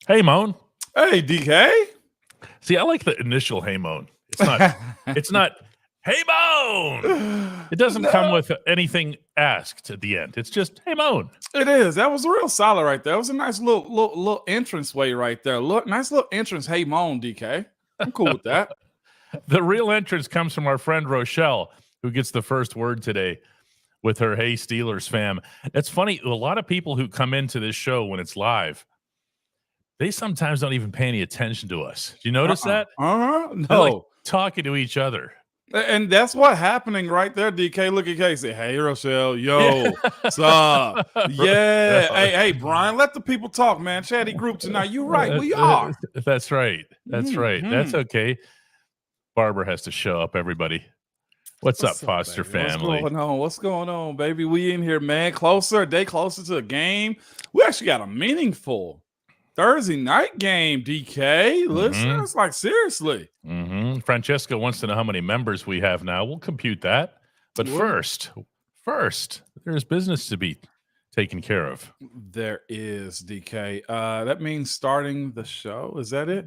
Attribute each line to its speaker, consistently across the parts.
Speaker 1: Hey, Moan.
Speaker 2: Hey, DK.
Speaker 1: See, I like the initial "Hey, Moan." It's not "Hey, Moan." It doesn't come with anything asked at the end. It's just "Hey, Moan."
Speaker 2: It is. That was real solid right there. It was a nice little entrance way right there. Nice little entrance. Hey, Moan, DK. I'm cool with that.
Speaker 1: The real entrance comes from our friend Rochelle, who gets the first word today with her "Hey, Steelers fam." It's funny. A lot of people who come into this show when it's live, they sometimes don't even pay any attention to us. Do you notice that? They're like
Speaker 2: No.
Speaker 1: talking to each other.
Speaker 2: And that's what's happening right there, DK. Look at Casey. Hey, Rochelle. Yo. Yeah. Yeah. Hey, Brian, let the people talk, man. Chatty group tonight. You're right. We are.
Speaker 1: That's right. That's right. That's okay. Barbara has to show up, everybody. What's up, Foster family?
Speaker 2: What's going on, baby? We in here, man. A day closer to a game. We actually got a meaningful Thursday night game, DK. Listeners, like seriously.
Speaker 1: Francesca wants to know how many members we have now. We'll compute that. But first, there's business to be taken care of.
Speaker 2: There is, DK. That means starting the show. Is that it?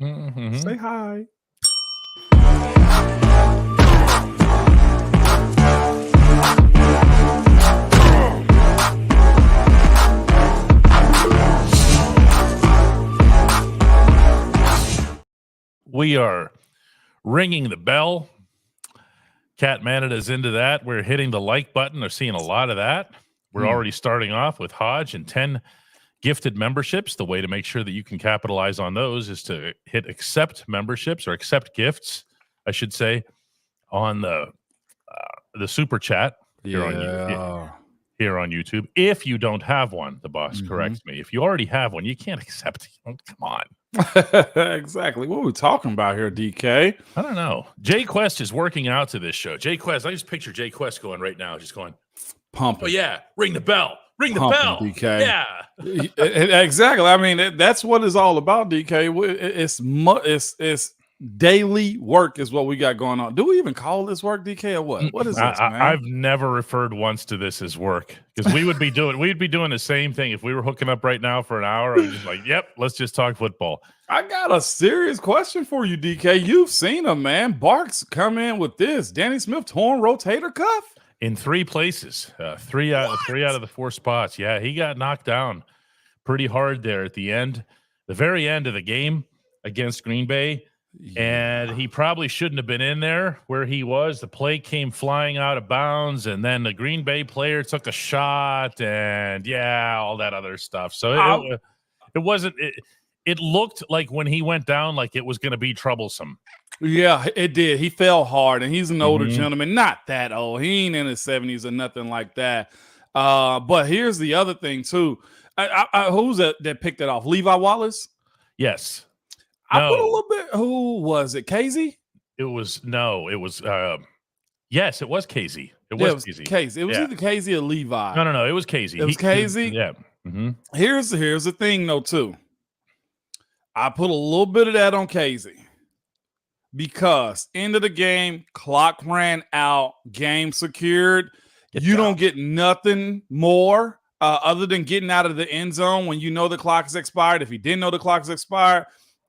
Speaker 2: Say hi.
Speaker 1: We are ringing the bell. Cat Manada's into that. We're hitting the like button. They're seeing a lot of that. We're already starting off with Hodge and 10 gifted memberships. The way to make sure that you can capitalize on those is to hit accept memberships or accept gifts, I should say, on the super chat here on YouTube. If you don't have one, the boss corrects me. If you already have one, you can't accept it. Come on.
Speaker 2: Exactly. What are we talking about here, DK?
Speaker 1: I don't know. Jay Quest is working out to this show. Jay Quest, I just picture Jay Quest going right now, just going,
Speaker 2: pumping.
Speaker 1: Oh, yeah. Ring the bell. Ring the bell.
Speaker 2: DK.
Speaker 1: Yeah.
Speaker 2: Exactly. I mean, that's what it's all about, DK. It's daily work is what we got going on. Do we even call this work, DK, or what? What is this, man?
Speaker 1: I've never referred once to this as work because we'd be doing the same thing if we were hooking up right now for an hour. I was just like, yep, let's just talk football.
Speaker 2: I got a serious question for you, DK. You've seen him, man. Barks come in with this. Danny Smith torn rotator cuff
Speaker 1: in 3 places, three out of the 4 spots. Yeah, he got knocked down pretty hard there at the end, the very end of the game against Green Bay. And he probably shouldn't have been in there where he was. The play came flying out of bounds, and then the Green Bay player took a shot, and all that other stuff. So it wasn't. It looked like when he went down, like it was going to be troublesome.
Speaker 2: Yeah, it did. He fell hard, and he's an older gentleman, not that old. He ain't in his 70s or nothing like that. But here's the other thing too. Who's that picked it off? Levi Wallace?
Speaker 1: Yes.
Speaker 2: I put a little bit. Who was it? Casey?
Speaker 1: It was yes, it was Casey. It was Casey.
Speaker 2: Casey. It was either Casey or Levi.
Speaker 1: No. It was Casey.
Speaker 2: It was Casey.
Speaker 1: Yeah.
Speaker 2: Here's the thing, though, too. I put a little bit of that on Casey because end of the game, clock ran out, game secured. You don't get nothing more other than getting out of the end zone when you know the clock is expired. If you didn't know the clock is expired,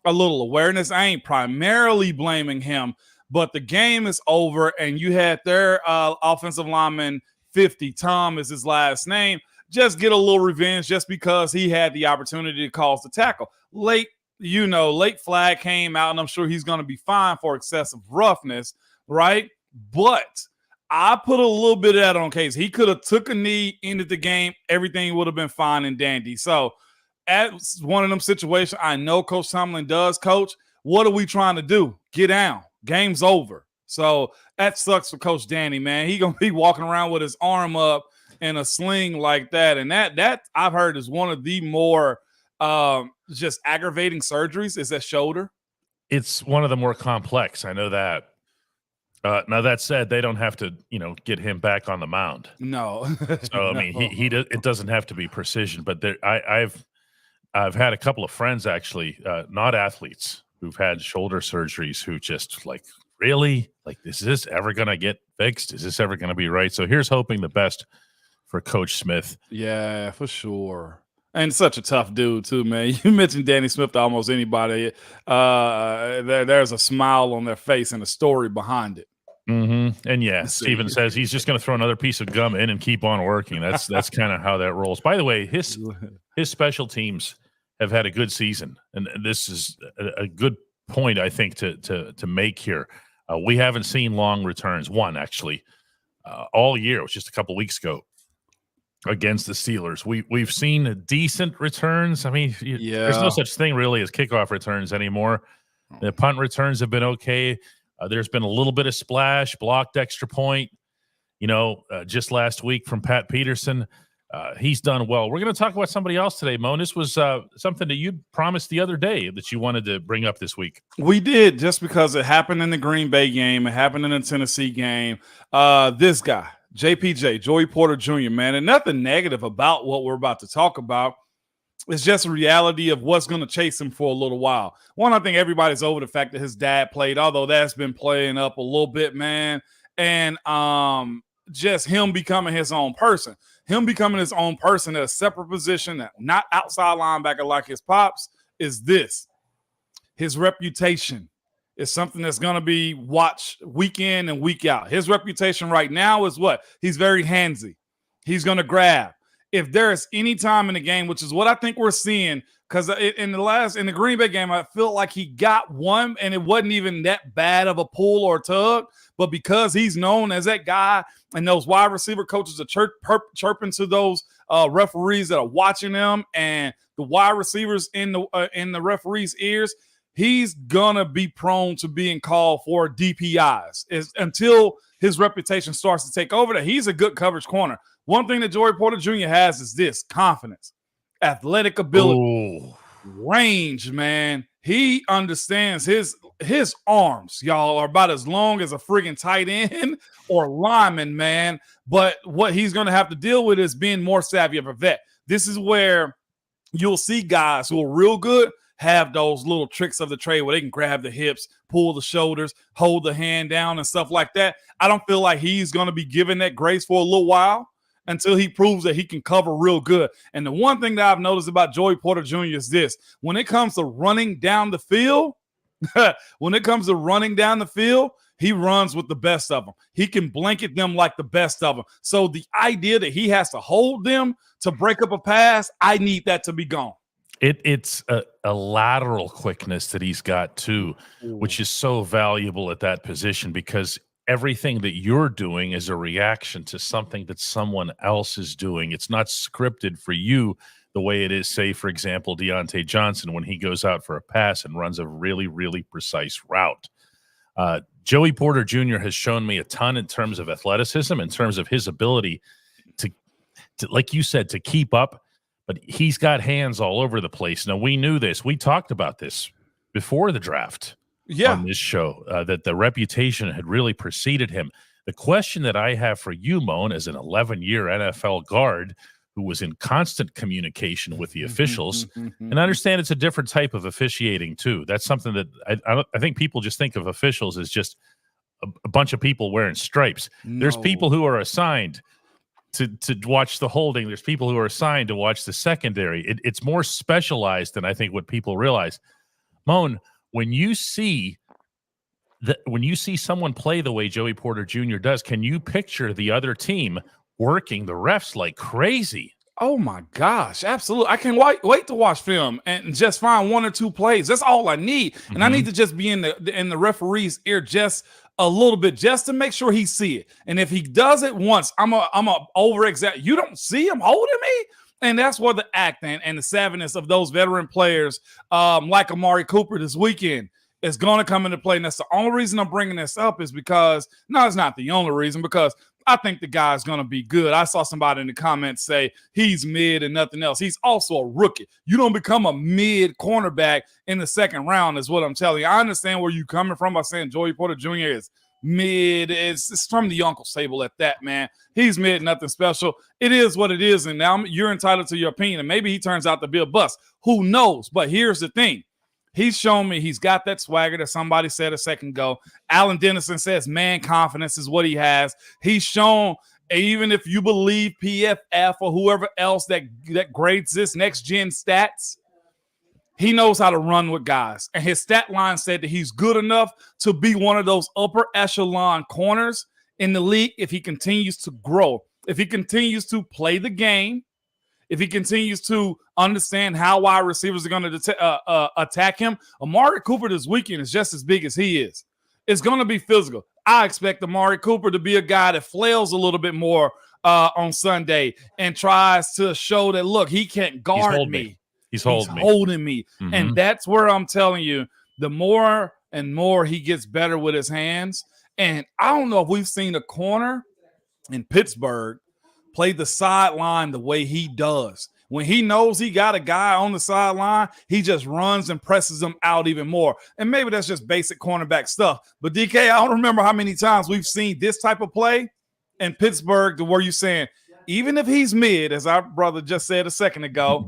Speaker 2: a little awareness. I ain't primarily blaming him, but the game is over, and you had their offensive lineman, 50, Tom is his last name, just get a little revenge just because he had the opportunity to cause the tackle. Late flag came out, and I'm sure he's going to be fine for excessive roughness, right? But I put a little bit of that on Case. He could have took a knee, ended the game. Everything would have been fine and dandy. So at one of them situations, I know Coach Tomlin does, Coach. What are we trying to do? Get down. Game's over. So that sucks for Coach Danny, man. He going to be walking around with his arm up in a sling like that. And that I've heard is one of the more just aggravating surgeries is that shoulder.
Speaker 1: It's one of the more complex. I know that. Now that said, they don't have to, get him back on the mound.
Speaker 2: No.
Speaker 1: So I mean, it doesn't have to be precision. But I've had a couple of friends actually, not athletes, who've had shoulder surgeries who just like, really? Like, is this ever going to get fixed? Is this ever going to be right? So here's hoping the best for Coach Smith.
Speaker 2: Yeah, for sure. And such a tough dude too, man. You mentioned Danny Smith to almost anybody. There's a smile on their face and a story behind it.
Speaker 1: Mm-hmm. And yeah,
Speaker 2: Let's see.
Speaker 1: Steven says he's just going to throw another piece of gum in and keep on working. That's kind of how that rolls. By the way, his special teams have had a good season, and this is a good point, I think, to make here. We haven't seen long returns. One actually all year. It was just a couple weeks ago against the Steelers. We've seen decent returns. I mean, there's no such thing really as kickoff returns anymore. The punt returns have been okay. There's been a little bit of splash, blocked extra point, just last week from Pat Peterson. He's done well. We're going to talk about somebody else today, Moan. This was something that you promised the other day that you wanted to bring up this week.
Speaker 2: We did, just because it happened in the Green Bay game. It happened in the Tennessee game. This guy, JPJ, Joey Porter Jr., man, and nothing negative about what we're about to talk about. It's just a reality of what's going to chase him for a little while. One, I think everybody's over the fact that his dad played, although that's been playing up a little bit, man. And just him becoming his own person. Him becoming his own person at a separate position, that not outside linebacker like his pops, is this. His reputation is something that's going to be watched week in and week out. His reputation right now is what? He's very handsy. He's going to grab. If there is any time in the game, which is what I think we're seeing, because in the Green Bay game, I feel like he got one and it wasn't even that bad of a pull or tug, but because he's known as that guy and those wide receiver coaches are chirping to those referees that are watching them and the wide receivers in the referees' ears, he's gonna be prone to being called for DPIs until his reputation starts to take over. That he's a good coverage corner. One thing that Joey Porter Jr. has is this: confidence, athletic ability, range, man. He understands his arms, y'all, are about as long as a friggin' tight end or lineman, man. But what he's going to have to deal with is being more savvy of a vet. This is where you'll see guys who are real good have those little tricks of the trade where they can grab the hips, pull the shoulders, hold the hand down and stuff like that. I don't feel like he's going to be given that grace for a little while until he proves that he can cover real good. And the one thing that I've noticed about Joey Porter Jr. is this: when it comes to running down the field, he runs with the best of them. He can blanket them like the best of them. So the idea that he has to hold them to break up a pass, I need that to be gone.
Speaker 1: It's a lateral quickness that he's got too, which is so valuable at that position, because everything that you're doing is a reaction to something that someone else is doing. It's not scripted for you the way it is, say, for example, Deontay Johnson when he goes out for a pass and runs a really, really precise route. Joey Porter Jr. has shown me a ton in terms of athleticism, in terms of his ability to, like you said, to keep up, but he's got hands all over the place. Now, we knew this. We talked about this before the draft. On this show, that the reputation had really preceded him. The question that I have for you, Moan, as an 11-year NFL guard who was in constant communication with the officials, and I understand it's a different type of officiating too. That's something that I think people just think of officials as just a bunch of people wearing stripes. No. There's people who are assigned to watch the holding. There's people who are assigned to watch the secondary. It's more specialized than I think what people realize. Moan, when you see someone play the way Joey Porter Jr. does, can you picture the other team working the refs like crazy?
Speaker 2: Oh my gosh, absolutely. I can't wait to watch film and just find one or two plays. That's all I need. And I need to just be in the referee's ear just a little bit, just to make sure he see it. And if he does it once, I'm a over exact. You don't see him holding me? And that's where the act and the savviness of those veteran players, like Amari Cooper this weekend, is going to come into play. And that's the only reason I'm bringing this up, is because, no, it's not the only reason, because I think the guy's going to be good. I saw somebody in the comments say he's mid and nothing else. He's also a rookie. You don't become a mid cornerback in the second round, is what I'm telling you. I understand where you're coming from by saying Joey Porter Jr. is mid. It's from the uncle's table at that, man. He's mid, nothing special. It is what it is, and now you're entitled to your opinion, and maybe he turns out to be a bust. Who knows? But here's the thing. He's shown me he's got that swagger that somebody said a second ago. Alan Dennison says man confidence is what he has. He's shown even if you believe PFF or whoever else that grades this next gen stats, he knows how to run with guys. And his stat line said that he's good enough to be one of those upper echelon corners in the league if he continues to grow, if he continues to play the game, if he continues to understand how wide receivers are going to attack him. Amari Cooper this weekend is just as big as he is. It's going to be physical. I expect Amari Cooper to be a guy that flails a little bit more on Sunday and tries to show that, look, he can't guard me. He's holding me. Mm-hmm. And that's where I'm telling you, the more and more he gets better with his hands. And I don't know if we've seen a corner in Pittsburgh play the sideline the way he does. When he knows he got a guy on the sideline, he just runs and presses him out even more. And maybe that's just basic cornerback stuff. But DK, I don't remember how many times we've seen this type of play in Pittsburgh to where you're saying, even if he's mid, as our brother just said a second ago,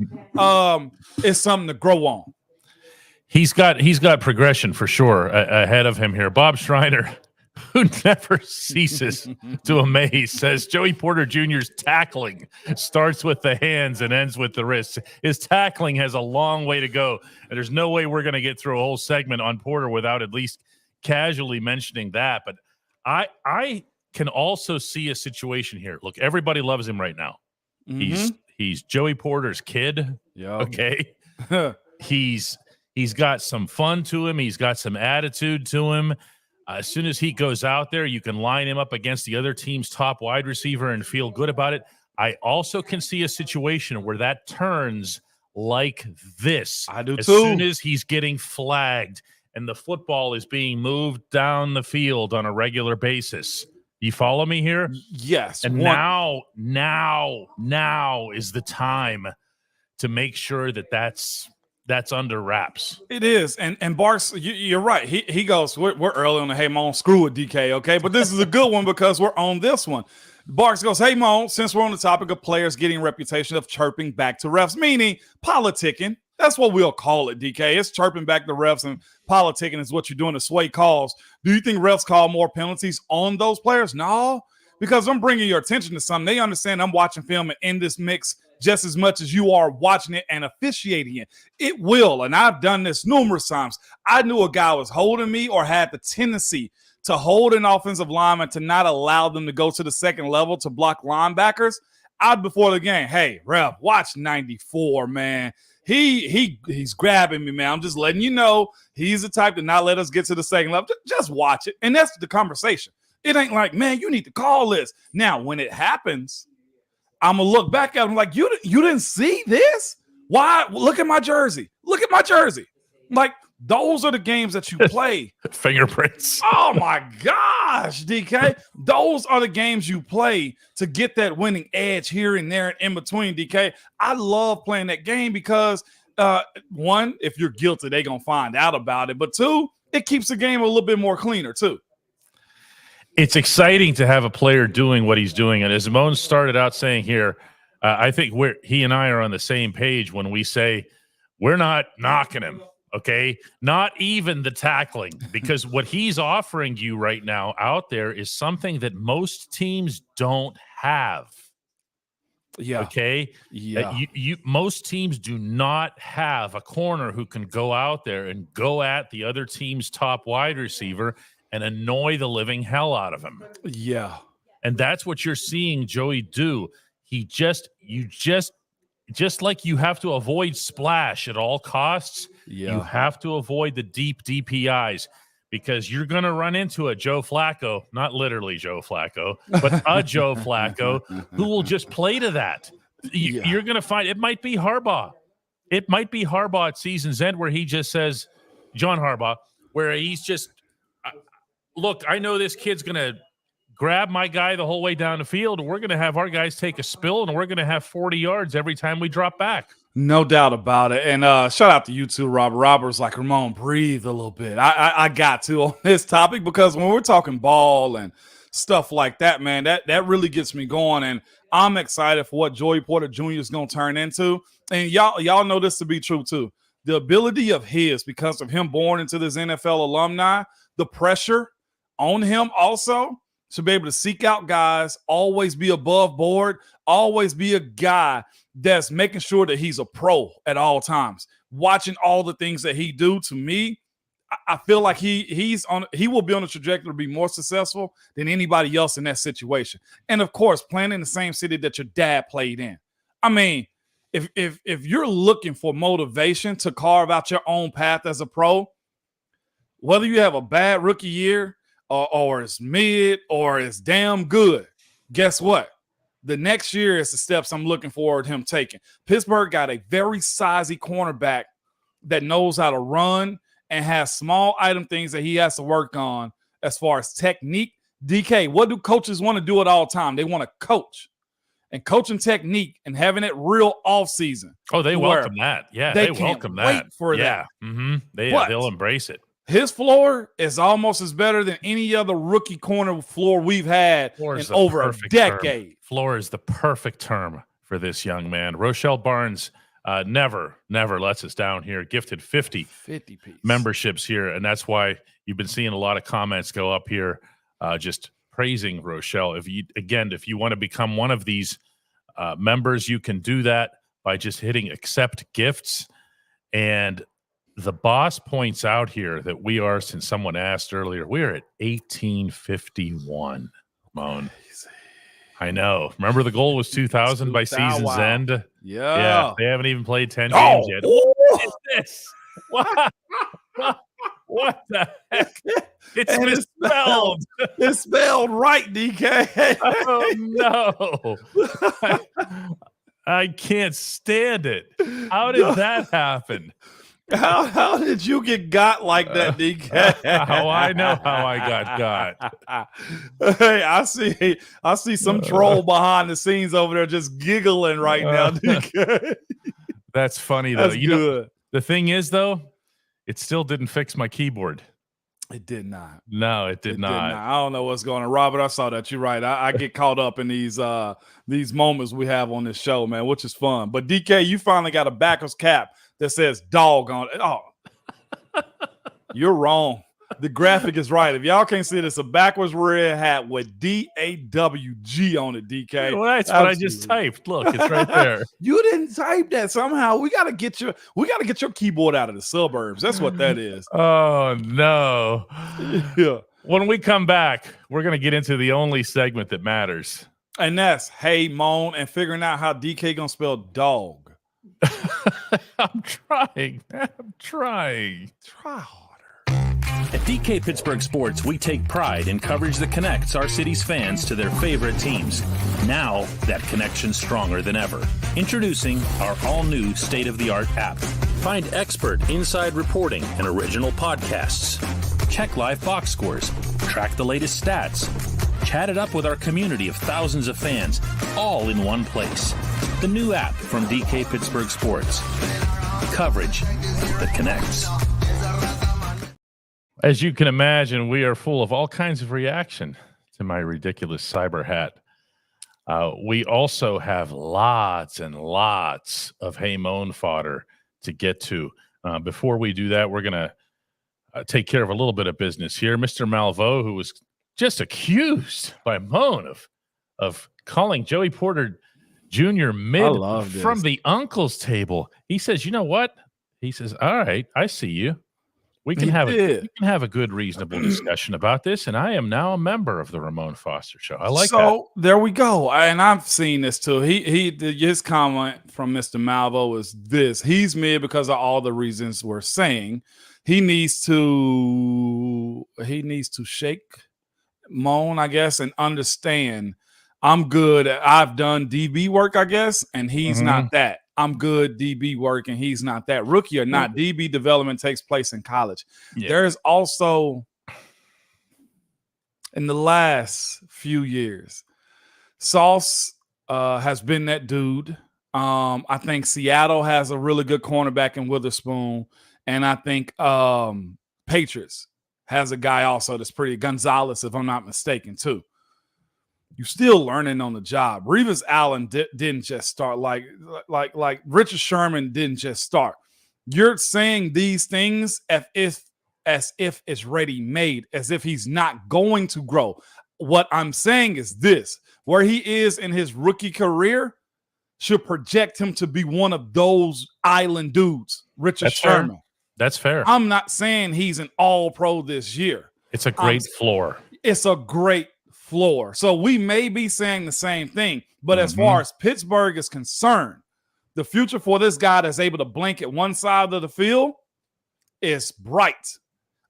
Speaker 2: it's something to grow on.
Speaker 1: He's got progression for sure ahead of him here. Bob Schreiner, who never ceases to amaze, says Joey Porter Jr.'s tackling starts with the hands and ends with the wrists. His tackling has a long way to go, and there's no way we're going to get through a whole segment on Porter without at least casually mentioning that. But I can also see a situation here. Look, everybody loves him right now. Mm-hmm. He's Joey Porter's kid. Yeah. Okay. He's got some fun to him. He's got some attitude to him. As soon as he goes out there, you can line him up against the other team's top wide receiver and feel good about it. I also can see a situation where that turns like this.
Speaker 2: I do too.
Speaker 1: As soon as he's getting flagged and the football is being moved down the field on a regular basis. You follow me here?
Speaker 2: Yes.
Speaker 1: And now is the time to make sure that that's under wraps.
Speaker 2: It is. And Barks, you're right. He goes, we're early on the Hey Mon, screw it, DK, okay? But this is a good one because we're on this one. Barks goes, hey Mon, since we're on the topic of players getting reputation of chirping back to refs, meaning politicking. That's what we'll call it, DK. It's chirping back to refs, and politicking is what you're doing to sway calls. Do you think refs call more penalties on those players? No, because I'm bringing your attention to something. They understand I'm watching film and in this mix just as much as you are watching it and officiating it. It will, and I've done this numerous times. I knew a guy was holding me or had the tendency to hold an offensive lineman to not allow them to go to the second level to block linebackers. Out before the game, hey, ref, watch 94, man. He's grabbing me, man. I'm just letting you know he's the type to not let us get to the second level. Just watch it. And that's the conversation. It ain't like, man, you need to call this. Now, when it happens, I'm going to look back at him like, you didn't see this? Why? Look at my jersey. Look at my jersey. Like, those are the games that you play.
Speaker 1: Fingerprints.
Speaker 2: Oh, my gosh, DK. Those are the games you play to get that winning edge here and there and in between, DK. I love playing that game because, one, if you're guilty, they're going to find out about it. But two, it keeps the game a little bit more cleaner, too.
Speaker 1: It's exciting to have a player doing what he's doing. And as Ramon started out saying here, I think he and I are on the same page when we say we're not knocking him. Okay, not even the tackling, because what he's offering you right now out there is something that most teams don't have.
Speaker 2: Yeah.
Speaker 1: Okay.
Speaker 2: Yeah.
Speaker 1: Most teams do not have a corner who can go out there and go at the other team's top wide receiver and annoy the living hell out of him.
Speaker 2: Yeah.
Speaker 1: And that's what you're seeing Joey do. Just like you have to avoid splash at all costs. Yeah. You have to avoid the deep DPIs because you're going to run into a Joe Flacco, not literally Joe Flacco, but a Joe Flacco who will just play to that. You're going to find it might be Harbaugh. It might be Harbaugh at season's end where he just says, John Harbaugh, where he's just, look, I know this kid's going to grab my guy the whole way down the field. We're going to have our guys take a spill, and we're going to have 40 yards every time we drop back.
Speaker 2: No doubt about it. And shout out to you too, Robert. Robert's like, Ramon, breathe a little bit. I got to on this topic because when we're talking ball and stuff like that, man, that really gets me going. And I'm excited for what Joey Porter Jr. is going to turn into. And y'all know this to be true too. The ability of his, because of him born into this NFL alumni, the pressure on him also should be able to seek out guys, always be above board, always be a guy that's making sure that he's a pro at all times. Watching all the things that he do, to me, I feel like he will be on a trajectory to be more successful than anybody else in that situation. And of course, playing in the same city that your dad played in. I mean, if you're looking for motivation to carve out your own path as a pro, whether you have a bad rookie year or it's mid or it's damn good, guess what? The next year is the steps I'm looking forward to him taking. Pittsburgh got a very sizey cornerback that knows how to run and has small item things that he has to work on as far as technique. DK, what do coaches want to do at all time? They want to coach. And coaching technique and having it real off season.
Speaker 1: Oh, they welcome that. Yeah, they welcome that.
Speaker 2: Wait for that.
Speaker 1: Mm-hmm. They'll embrace it.
Speaker 2: His floor is almost as better than any other rookie corner floor we've had in over a decade.
Speaker 1: Floor is the perfect term for this young man. Rochelle Barnes never lets us down here. Gifted 50
Speaker 2: piece
Speaker 1: memberships here, and that's why you've been seeing a lot of comments go up here just praising Rochelle. If you want to become one of these members, you can do that by just hitting accept gifts. And the boss points out here that we are, since someone asked earlier, we are at 1851, Moan. I know. Remember the goal was 2,000 by season's end? Yeah. They haven't even played 10 games yet. What is this? What the heck? It's misspelled.
Speaker 2: It's spelled right, DK.
Speaker 1: Oh, no. I can't stand it. How did that happen?
Speaker 2: How did you get got like that, DK?
Speaker 1: Oh, I know how I got.
Speaker 2: Hey, I see some troll behind the scenes over there just giggling right now, DK.
Speaker 1: That's funny, though.
Speaker 2: That's good.
Speaker 1: The thing is, though, it still didn't fix my keyboard.
Speaker 2: It did not.
Speaker 1: No, it did not.
Speaker 2: I don't know what's going on. Robert, I saw that. You're right. I get caught up in these moments we have on this show, man, which is fun. But DK, you finally got a backwards cap that says dog on it. Oh, you're wrong. The graphic is right. If y'all can't see it, it's a backwards red hat with DAWG on it, DK.
Speaker 1: Well, that's what I just typed. Look, it's right there.
Speaker 2: You didn't type that somehow. We gotta get your keyboard out of the suburbs. That's what that is.
Speaker 1: Oh no.
Speaker 2: Yeah.
Speaker 1: When we come back, we're gonna get into the only segment that matters.
Speaker 2: And that's Hey Moan and figuring out how DK gonna spell dog.
Speaker 1: I'm trying. Try harder.
Speaker 3: At DK Pittsburgh Sports, we take pride in coverage that connects our city's fans to their favorite teams. Now, that connection's stronger than ever. Introducing our all-new state-of-the-art app. Find expert inside reporting and original podcasts. Check live box scores. Track the latest stats. Chat it up with our community of thousands of fans, all in one place. The new app from DK Pittsburgh Sports. Coverage that connects.
Speaker 1: As you can imagine, we are full of all kinds of reaction to my ridiculous cyber hat. We also have lots and lots of Hey Moan fodder to get to. Before we do that, we're going to take care of a little bit of business here. Mr. Malveaux, who was just accused by Moan of calling Joey Porter Jr. mid from the uncle's table. He says, you know what? He says, all right, I see you. We can have a good, reasonable discussion about this, and I am now a member of the Ramon Foster Show. I like that. So
Speaker 2: there we go, and I've seen this too. His comment from Mr. Malveaux was this: he's mid because of all the reasons we're saying. He needs to shake Moan, I guess, and understand. I'm good. I've done DB work, I guess, and he's not that. I'm good DB work, and he's not that. Rookie or not, DB development takes place in college. Yeah. There's also, in the last few years, Sauce has been that dude. I think Seattle has a really good cornerback in Witherspoon, and I think Patriots has a guy also that's pretty, Gonzalez, if I'm not mistaken, too. You're still learning on the job. Revis Allen didn't just start like Richard Sherman didn't just start. You're saying these things as if it's ready made, as if he's not going to grow. what I'm saying is this: where he is in his rookie career should project him to be one of those island dudes, Richard Sherman.
Speaker 1: Fair. That's fair.
Speaker 2: I'm not saying he's an all-pro this year.
Speaker 1: It's a great floor.
Speaker 2: It's a great floor. So we may be saying the same thing, but as far as Pittsburgh is concerned, the future for this guy that's able to blanket one side of the field is bright.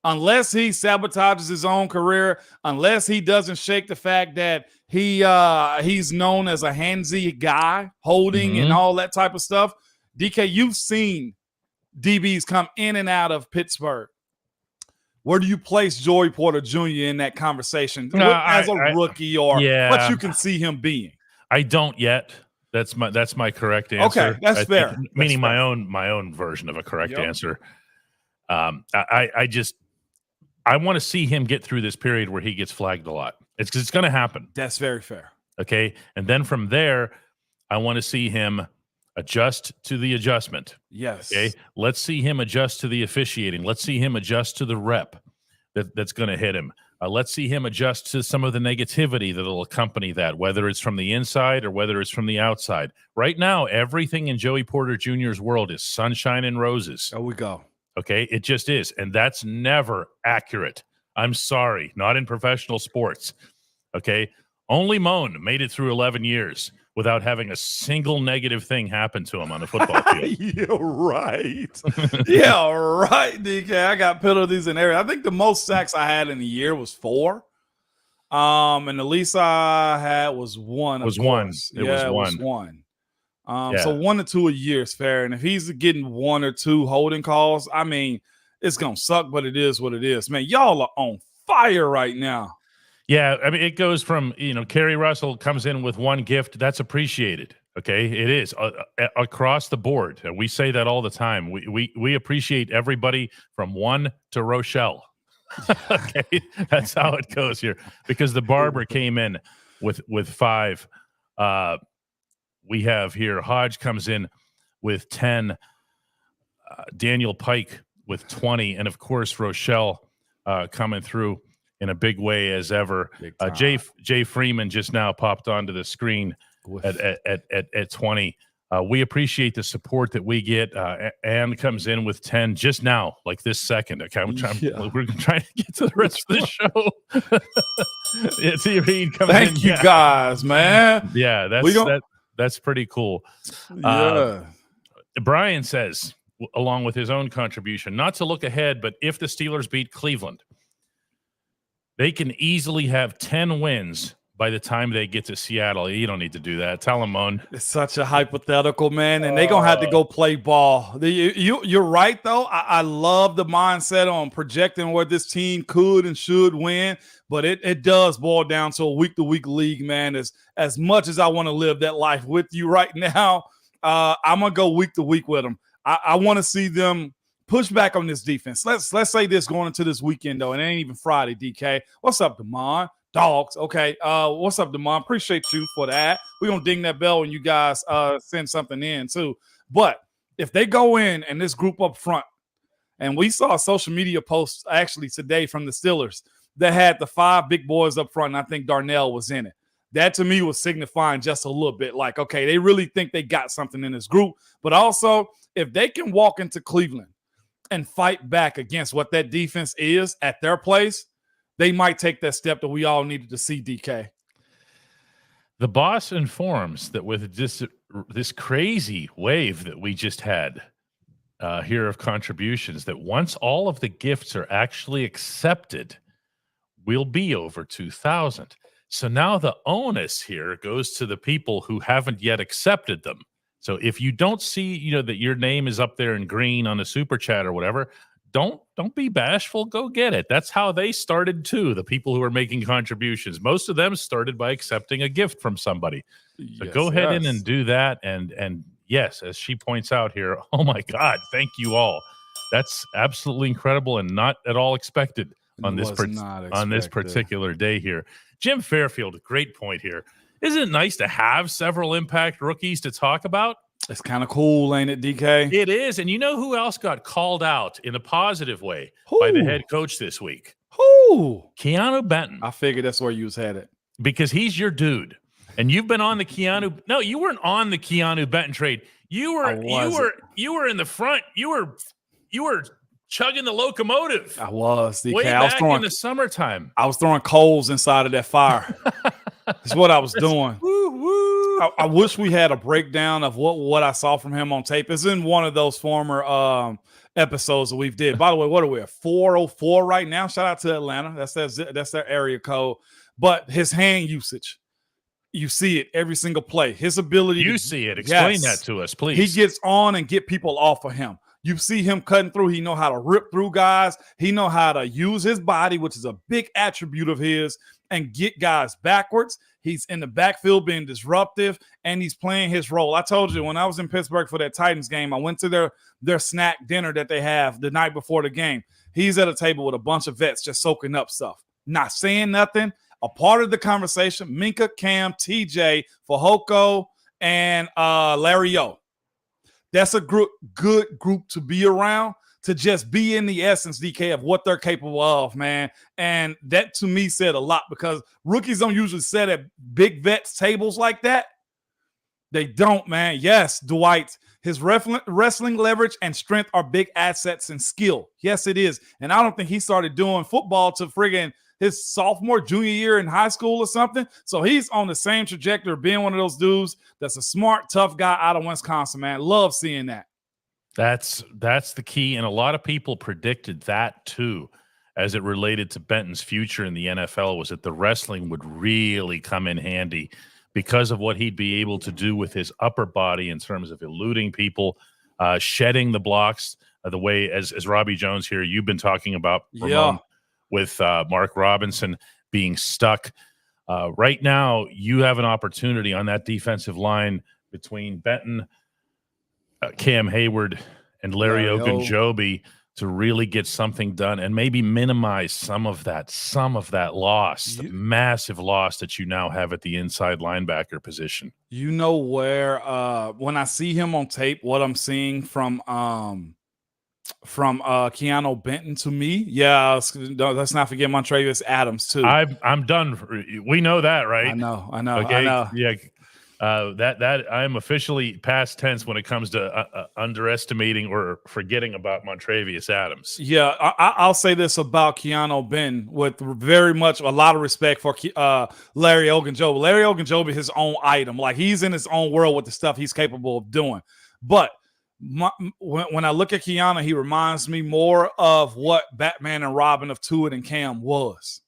Speaker 2: Unless he sabotages his own career, unless he doesn't shake the fact that he's known as a handsy guy, holding and all that type of stuff. DK, you've seen DBs come in and out of Pittsburgh. Where do you place Joey Porter Jr. in that conversation as a rookie or what you can see him being?
Speaker 1: I don't yet. That's my correct answer.
Speaker 2: Okay, that's fair.
Speaker 1: Meaning my own version of a correct answer. I want to see him get through this period where he gets flagged a lot. It's going to happen.
Speaker 2: That's very fair.
Speaker 1: Okay, and then from there, I want to see him adjust to the adjustment.
Speaker 2: Yes.
Speaker 1: Okay, let's see him adjust to the officiating. Let's see him adjust to the rep that's going to hit him. Let's see him adjust to some of the negativity that will accompany that, whether it's from the inside or whether it's from the outside. Right now, everything in Joey Porter Jr.'s world is sunshine and roses.
Speaker 2: There we go.
Speaker 1: Okay, it just is. And that's never accurate. I'm sorry, not in professional sports. Okay, only Moan made it through 11 years without having a single negative thing happen to him on the football field.
Speaker 2: You're right. Yeah, right, DK. I got penalties in area. I think the most sacks I had in a year was 4. And the least I had was 1.
Speaker 1: It was 1. It was
Speaker 2: 1. So 1 or 2 a year is fair. And if he's getting 1 or 2 holding calls, I mean, it's going to suck, but it is what it is. Man, y'all are on fire right now.
Speaker 1: Yeah, I mean, it goes from, Kerry Russell comes in with 1 gift. That's appreciated. Okay, it is across the board. And we say that all the time. We appreciate everybody from 1 to Rochelle. Okay, that's how it goes here. Because the barber came in with 5. We have here Hodge comes in with 10, Daniel Pike with 20, and of course Rochelle coming through in a big way as ever. Jay Freeman just now popped onto the screen at 20. We appreciate the support that we get. Ann comes in with 10 just now, like this second. Okay, we're trying to get to the rest of the show. T. Reed comes in.
Speaker 2: Thank you guys, man.
Speaker 1: Yeah, that's pretty cool. Brian says, along with his own contribution, not to look ahead, but if the Steelers beat Cleveland, they can easily have 10 wins by the time they get to Seattle. You don't need to do that. Tell them, Moan.
Speaker 2: It's such a hypothetical, man, and they're going to have to go play ball. You're right, though. I love the mindset on projecting where this team could and should win, but it does boil down to a week-to-week league, man. As much as I want to live that life with you right now, I'm going to go week-to-week with them. I want to see them push back on this defense. Let's say this going into this weekend, though, and it ain't even Friday, DK. What's up, Damon? Dogs. Okay. What's up, Damon? Appreciate you for that. We're going to ding that bell when you guys send something in, too. But if they go in and this group up front, and we saw a social media post actually today from the Steelers that had the 5 big boys up front, and I think Darnell was in it. That, to me, was signifying just a little bit like, okay, they really think they got something in this group. But also, if they can walk into Cleveland and fight back against what that defense is at their place, they might take that step that we all needed to see, DK.
Speaker 1: The boss informs that with this crazy wave that we just had here of contributions, that once all of the gifts are actually accepted, we'll be over 2,000. So now the onus here goes to the people who haven't yet accepted them. So if you don't see, that your name is up there in green on a super chat or whatever, don't be bashful. Go get it. That's how they started too. The people who are making contributions, most of them started by accepting a gift from somebody. So go ahead in and do that. And yes, as she points out here, oh my God, thank you all. That's absolutely incredible and not at all expected on this particular day here. Jim Fairfield, great point here. Isn't it nice to have several impact rookies to talk about?
Speaker 2: It's kind of cool, ain't it, DK?
Speaker 1: It is. And you know who else got called out in a positive way by the head coach this week?
Speaker 2: Ooh.
Speaker 1: Keanu Benton.
Speaker 2: I figured that's where you was headed.
Speaker 1: Because he's your dude. And you've been on the Keanu. No, you weren't on the Keanu Benton trade. You were in the front. You were chugging the locomotive.
Speaker 2: I was. DK.
Speaker 1: Way back in the summertime.
Speaker 2: I was throwing coals inside of that fire. That's what I was doing. I wish we had a breakdown of what I saw from him on tape. It's in one of those former episodes that we've did. By the way, what are we at? 404 right now. Shout out to Atlanta. That's their area code. But his hand usage, you see it every single play. His ability.
Speaker 1: You see it. Explain that to us, please.
Speaker 2: He gets on and get people off of him. You see him cutting through. He know how to rip through guys. He know how to use his body, which is a big attribute of his, and get guys backwards. He's in the backfield being disruptive, and he's playing his role. I told you when I was in Pittsburgh for that Titans game, I went to their snack dinner that they have the night before the game. He's at a table with a bunch of vets just soaking up stuff, not saying nothing. A part of the conversation, Minka, Cam, TJ, Fehoko, and Larry O. That's a good group to be around, to just be in the essence, DK, of what they're capable of, man. And that, to me, said a lot, because rookies don't usually sit at big vets tables like that. They don't, man. Yes, Dwight, his wrestling leverage and strength are big assets and skill. Yes, it is. And I don't think he started doing football to friggin' his sophomore, junior year in high school or something. So he's on the same trajectory of being one of those dudes that's a smart, tough guy out of Wisconsin, man. Love seeing that.
Speaker 1: That's the key. And a lot of people predicted that too, as it related to Benton's future in the NFL, was that the wrestling would really come in handy because of what he'd be able to do with his upper body in terms of eluding people, shedding the blocks, the way, as Robbie Jones here, you've been talking about, Ramon, with Mark Robinson being stuck. Right now, you have an opportunity on that defensive line between Benton, Cam Hayward, and Larry Ogunjobi to really get something done and maybe minimize some of that loss, the massive loss that you now have at the inside linebacker position. You know
Speaker 2: where when I see him on tape, what I'm seeing from Keanu Benton to me. Yeah, let's not forget Montravius Adams too.
Speaker 1: I'm done. We know that, right?
Speaker 2: I know.
Speaker 1: Okay?
Speaker 2: I know.
Speaker 1: Yeah. That I'm officially past tense when it comes to underestimating or forgetting about Montravius Adams.
Speaker 2: Yeah, I'll say this about Keanu Benton with very much a lot of respect for Larry Ogunjobi. Larry Ogunjobi is his own item. Like, he's in his own world with the stuff he's capable of doing. But when I look at Keanu, he reminds me more of what Batman and Robin of Tua and Cam was.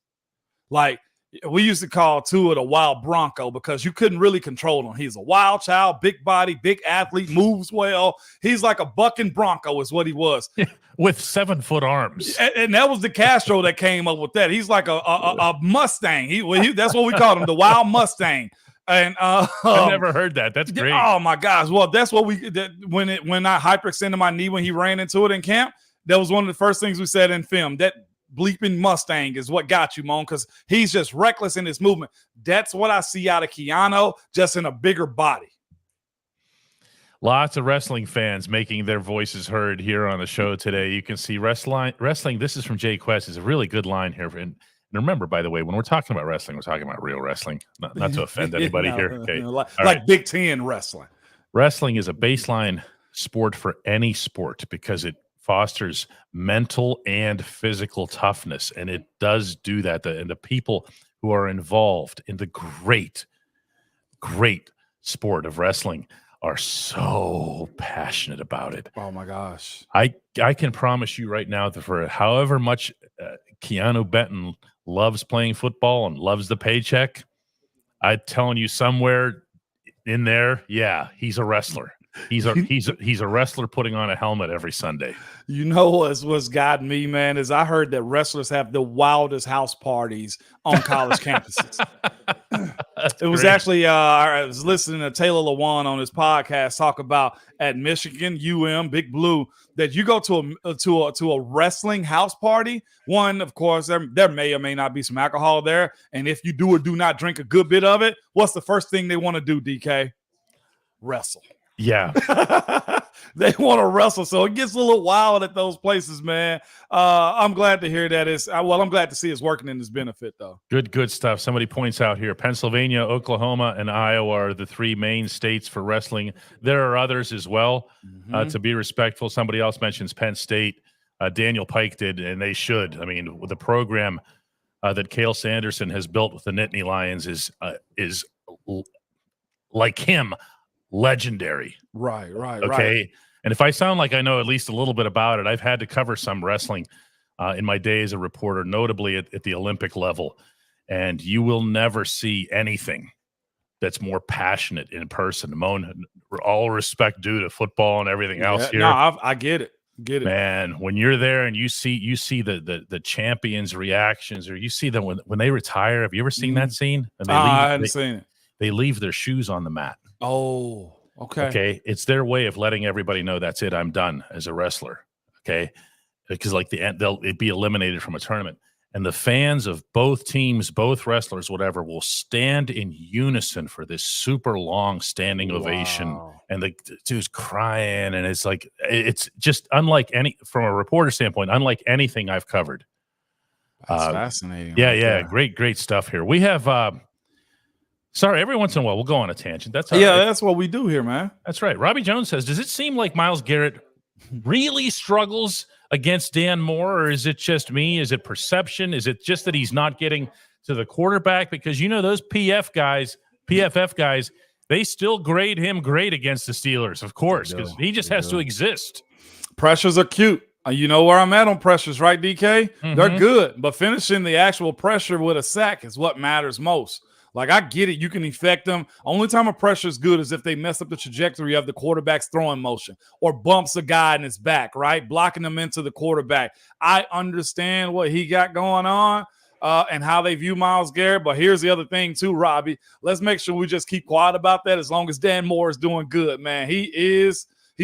Speaker 2: Like, we used to call Tua the wild Bronco because you couldn't really control him. He's a wild child, big body, big athlete, moves well. He's like a bucking Bronco is what he was.
Speaker 1: With 7-foot arms.
Speaker 2: And that was the Castro that came up with that. He's like a Mustang. That's what we called him, the wild Mustang. And
Speaker 1: I've never heard that. That's great.
Speaker 2: Oh my gosh! Well, that's what when I hyperextended my knee when he ran into it in camp. That was one of the first things we said in film. That bleeping Mustang is what got you, Mon, because he's just reckless in his movement. That's what I see out of Keanu, just in a bigger body.
Speaker 1: Lots of wrestling fans making their voices heard here on the show today. You can see wrestling. This is from Jay Quest. Is a really good line here. And remember, by the way, when we're talking about wrestling, we're talking about real wrestling, not to offend anybody here. Okay,
Speaker 2: like Big Ten wrestling.
Speaker 1: Wrestling is a baseline sport for any sport because it fosters mental and physical toughness, and it does do that. And the people who are involved in the great sport of wrestling are so passionate about it.
Speaker 2: Oh my gosh!
Speaker 1: I can promise you right now that for however much Keanu Benton loves playing football and loves the paycheck, I'm telling you, somewhere in there, yeah, he's a wrestler. He's a wrestler putting on a helmet every Sunday.
Speaker 2: You know what's got me, man, is I heard that wrestlers have the wildest house parties on college campuses. It was actually I was listening to Taylor Lewan on his podcast talk about at Michigan, Big Blue, that you go to a wrestling house party. One, of course, there may or may not be some alcohol there, and if you do or do not drink a good bit of it, what's the first thing they want to do, DK? Wrestle.
Speaker 1: Yeah.
Speaker 2: They want to wrestle, so it gets a little wild at those places, man. I'm glad to hear that. I'm glad to see it's working in his benefit, though.
Speaker 1: Good stuff. Somebody points out here, Pennsylvania, Oklahoma, and Iowa are the 3 main states for wrestling. There are others as well, to be respectful. Somebody else mentions Penn State. Daniel Pike did, and they should. I mean, with the program that Cale Sanderson has built with the Nittany Lions is like him, legendary.
Speaker 2: Right.
Speaker 1: Okay. And if I sound like I know at least a little bit about it, I've had to cover some wrestling in my day as a reporter, notably at the Olympic level. And you will never see anything that's more passionate in person. Ramon, all respect due to football and everything else here.
Speaker 2: No, I get it.
Speaker 1: Man, when you're there and you see the champions' reactions, or you see them when they retire. Have you ever seen that scene? And
Speaker 2: I hadn't seen it.
Speaker 1: They leave their shoes on the mat.
Speaker 2: Oh, okay.
Speaker 1: Okay. It's their way of letting everybody know that's it. I'm done as a wrestler. Okay. Because like they'll be eliminated from a tournament. And the fans of both teams, both wrestlers, whatever, will stand in unison for this super long standing ovation. And the dude's crying. And it's just unlike from a reporter standpoint, unlike anything I've covered.
Speaker 2: That's fascinating.
Speaker 1: Yeah. Great stuff here. We have, sorry, every once in a while we'll go on a tangent. That's all right.
Speaker 2: That's what we do here, man.
Speaker 1: That's right. Robbie Jones says, does it seem like Myles Garrett really struggles against Dan Moore, or is it just me? Is it perception? Is it just that he's not getting to the quarterback? Because those PFF guys, they still grade him great against the Steelers, of course, because he just has to exist.
Speaker 2: Pressures are cute. You know where I'm at on pressures, right, DK? They're good, but finishing the actual pressure with a sack is what matters most. Like, I get it. You can affect them. Only time a pressure is good is if they mess up the trajectory of the quarterback's throwing motion or bumps a guy in his back, right? Blocking them into the quarterback. I understand what he got going on and how they view Myles Garrett. But here's the other thing too, Robbie. Let's make sure we just keep quiet about that as long as Dan Moore is doing good, man. He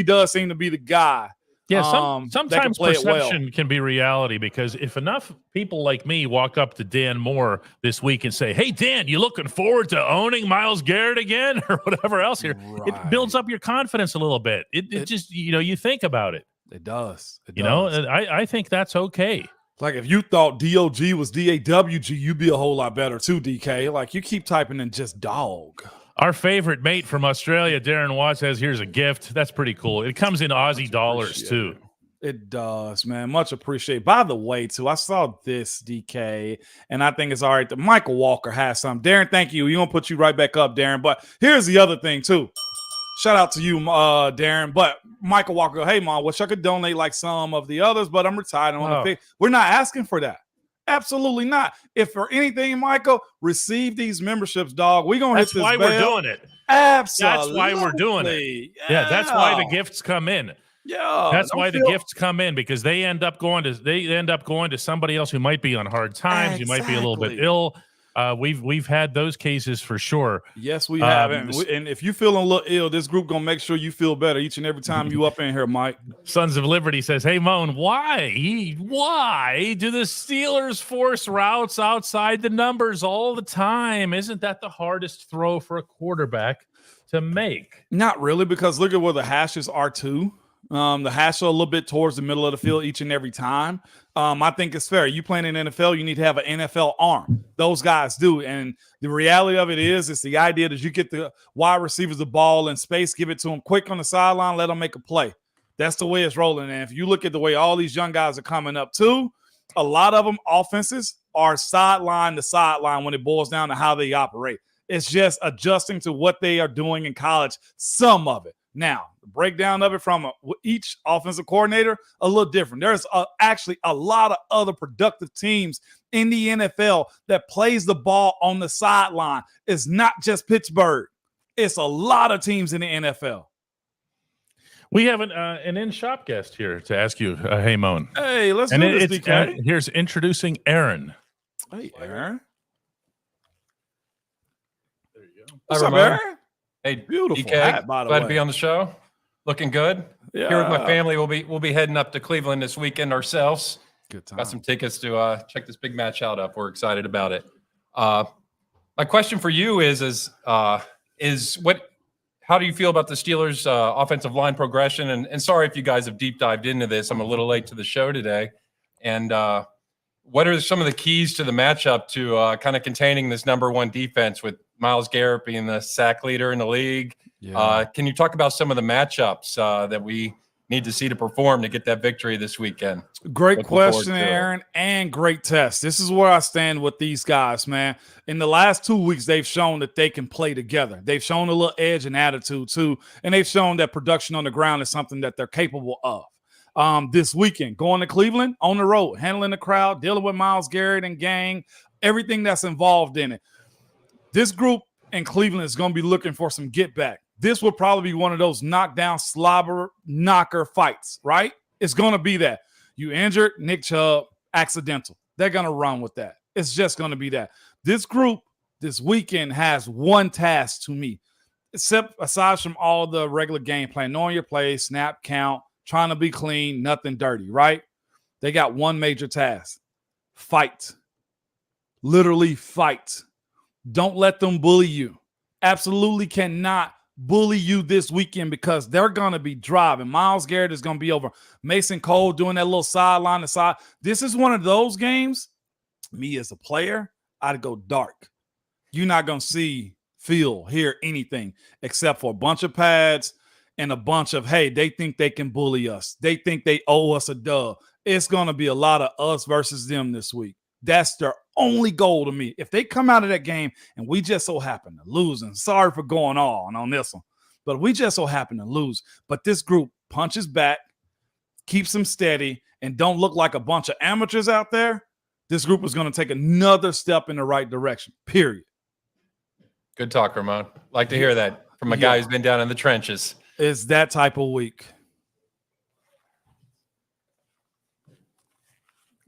Speaker 2: does seem to be the guy.
Speaker 1: Yeah, sometimes perception can be reality, because if enough people like me walk up to Dan Moore this week and say, hey, Dan, you looking forward to owning Myles Garrett again or whatever else here, it builds up your confidence a little bit. It just, you think about it.
Speaker 2: It does.
Speaker 1: I think that's okay.
Speaker 2: Like if you thought DOG was DAWG, you'd be a whole lot better too, DK. Like you keep typing in just dog.
Speaker 1: Our favorite mate from Australia, Darren Watts, says, here's a gift. That's pretty cool. It comes in Aussie dollars, too.
Speaker 2: It does, man. Much appreciated. By the way, too, I saw this, DK, and I think it's all right that Michael Walker has some. Darren, thank you. We're going to put you right back up, Darren. But here's the other thing, too. Shout out to you, Darren. But Michael Walker, hey, Mom, wish I could donate like some of the others, but I'm retired. We're not asking for that. Absolutely not. If for anything, Michael, receive these memberships, dog. We're going to hit this bell.
Speaker 1: That's why we're doing it.
Speaker 2: Absolutely.
Speaker 1: That's why we're doing it. Yeah, that's why the gifts come in.
Speaker 2: Yeah.
Speaker 1: That's why the gifts come in, because they end up going to somebody else who might be on hard times, who might be a little bit ill. We've had those cases for sure.
Speaker 2: Yes, we have. And if you feeling a little ill, this group gonna make sure you feel better each and every time you up in here, Mike.
Speaker 1: Sons of Liberty says, hey, Moan, why do the Steelers force routes outside the numbers all the time? Isn't that the hardest throw for a quarterback to make?
Speaker 2: Not really, because look at where the hashes are too. The hash are a little bit towards the middle of the field each and every time. I think it's fair. You playing in NFL, you need to have an NFL arm. Those guys do. And the reality of it is, it's the idea that you get the wide receivers the ball in space, give it to them quick on the sideline, let them make a play. That's the way it's rolling. And if you look at the way all these young guys are coming up too, a lot of them offenses are sideline to sideline when it boils down to how they operate. It's just adjusting to what they are doing in college, some of it. Now, the breakdown of it from each offensive coordinator, a little different. There's actually a lot of other productive teams in the NFL that plays the ball on the sideline. It's not just Pittsburgh. It's a lot of teams in the NFL.
Speaker 1: We have an in-shop guest here to ask you, hey, Moan.
Speaker 2: Hey, let's do this, DK.
Speaker 1: Here's introducing Aaron.
Speaker 2: Hey, Aaron.
Speaker 1: There you go.
Speaker 2: What's up, Aaron?
Speaker 4: Hey,
Speaker 2: beautiful
Speaker 4: DK,
Speaker 2: hat, by the way.
Speaker 4: Glad to be on the show. Looking good.
Speaker 2: Yeah.
Speaker 4: Here with my family. We'll be heading up to Cleveland this weekend ourselves.
Speaker 2: Good time.
Speaker 4: Got some tickets to check this big match out up. We're excited about it. My question for you is what how do you feel about the Steelers' offensive line progression? And sorry if you guys have deep dived into this. I'm a little late to the show today. And what are some of the keys to the matchup to kind of containing this number one defense with Myles Garrett being the sack leader in the league?
Speaker 2: Yeah.
Speaker 4: Can you talk about some of the matchups that we need to see to perform to get that victory this weekend?
Speaker 2: Great question, Aaron, and great test. This is where I stand with these guys, man. In the last 2 weeks, they've shown that they can play together. They've shown a little edge and attitude, too, and they've shown that production on the ground is something that they're capable of. This weekend, going to Cleveland, on the road, handling the crowd, dealing with Myles Garrett and gang, everything that's involved in it. This group in Cleveland is going to be looking for some get back. This will probably be one of those knockdown, slobber, knocker fights, right? It's going to be that. You injured, Nick Chubb, accidental. They're going to run with that. It's just going to be that. This group this weekend has one task to me, except aside from all the regular game plan, knowing your play, snap, count, trying to be clean, nothing dirty, right? They got one major task. Fight. Literally fight. Don't let them bully you. Absolutely cannot bully you this weekend because they're going to be driving. Myles Garrett is going to be over. Mason Cole doing that little sideline to side. This is one of those games, me as a player, I'd go dark. You're not going to see, feel, hear anything except for a bunch of pads and a bunch of, hey, they think they can bully us. They think they owe us a dub. It's going to be a lot of us versus them this week. That's their only goal to me. If they come out of that game and we just so happen to lose, and sorry for going on this one, but we just so happen to lose. But this group punches back, keeps them steady, and don't look like a bunch of amateurs out there. This group is going to take another step in the right direction, period.
Speaker 4: Good talk, Ramon. Like to hear that from a guy who's been down in the trenches.
Speaker 2: It's that type of week.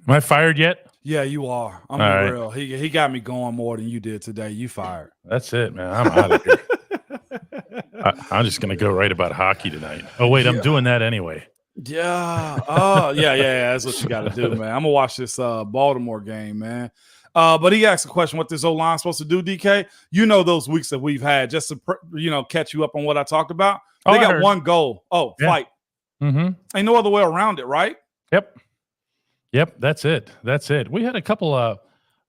Speaker 1: Am I fired yet?
Speaker 2: Yeah, you are. I'm
Speaker 1: All
Speaker 2: real. He got me going more than you did today. You fired.
Speaker 1: That's it, man. I'm out of here. I'm just going to go right about hockey tonight. Oh, wait, I'm doing that anyway.
Speaker 2: Yeah. Oh, yeah. That's what you got to do, man. I'm going to watch this Baltimore game, man. But he asked a question, what this O-line supposed to do, DK? You know those weeks that we've had, just to catch you up on what I talked about. They got one goal. Fight.
Speaker 1: Mm-hmm.
Speaker 2: Ain't no other way around it, right?
Speaker 1: Yep, that's it. We had a couple of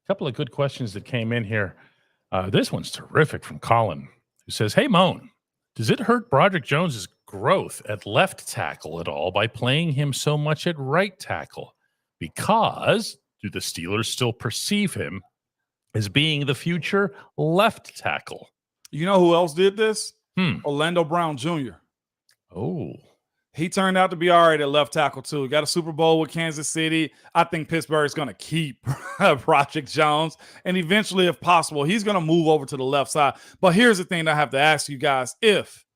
Speaker 1: good questions that came in here. This one's terrific from Colin, who says, "Hey, Moan, does it hurt Broderick Jones's growth at left tackle at all by playing him so much at right tackle? Because do the Steelers still perceive him as being the future left tackle?"
Speaker 2: You know who else did this? Orlando Brown Jr.
Speaker 1: Oh.
Speaker 2: He turned out to be all right at left tackle, too. Got a Super Bowl with Kansas City. I think Pittsburgh is going to keep Broderick Jones. And eventually, if possible, he's going to move over to the left side. But here's the thing that I have to ask you guys. If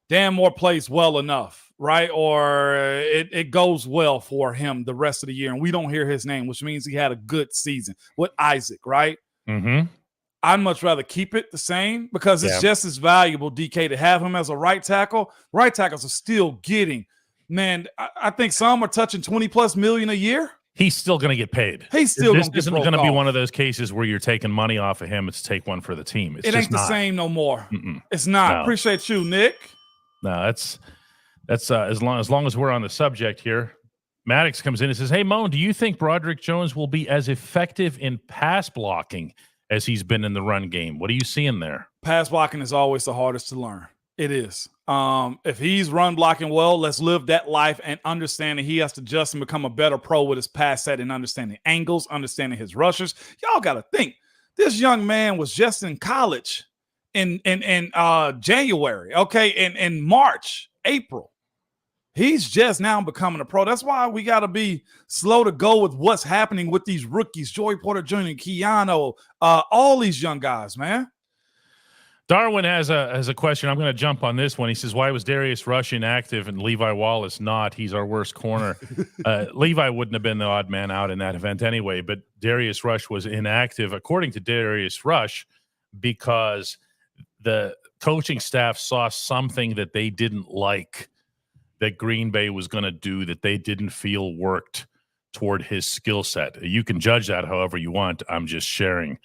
Speaker 2: Dan Moore plays well enough, right, or it goes well for him the rest of the year, and we don't hear his name, which means he had a good season with Isaac, right?
Speaker 1: Mm-hmm.
Speaker 2: I'd much rather keep it the same because it's just as valuable, DK, to have him as a right tackle. Right tackles are still getting, man, I think some are touching $20+ million a year.
Speaker 1: He's still going to get paid.
Speaker 2: He's still going to get
Speaker 1: This isn't going to be one of those cases where you're taking money off of him. It's take one for the team.
Speaker 2: It ain't the same no more. It's not.
Speaker 1: No.
Speaker 2: Appreciate you, Nick.
Speaker 1: No, that's as long as we're on the subject here. Maddox comes in and says, "Hey, Moan, do you think Broderick Jones will be as effective in pass blocking as he's been in the run game? What are you seeing there?"
Speaker 2: Pass blocking is always the hardest to learn. It is. If he's run blocking well, let's live that life and understand that he has to adjust and become a better pro with his pass set and understanding angles, understanding his rushers. Y'all got to think. This young man was just in college in January, okay, in March, April. He's just now becoming a pro. That's why we got to be slow to go with what's happening with these rookies, Joey Porter Jr., Keanu, all these young guys, man.
Speaker 1: Darwin has a question. I'm going to jump on this one. He says, "Why was Darius Rush inactive and Levi Wallace not? He's our worst corner." Levi wouldn't have been the odd man out in that event anyway, but Darius Rush was inactive, according to Darius Rush, because the coaching staff saw something that they didn't like that Green Bay was going to do that they didn't feel worked toward his skill set. You can judge that however you want. I'm just sharing.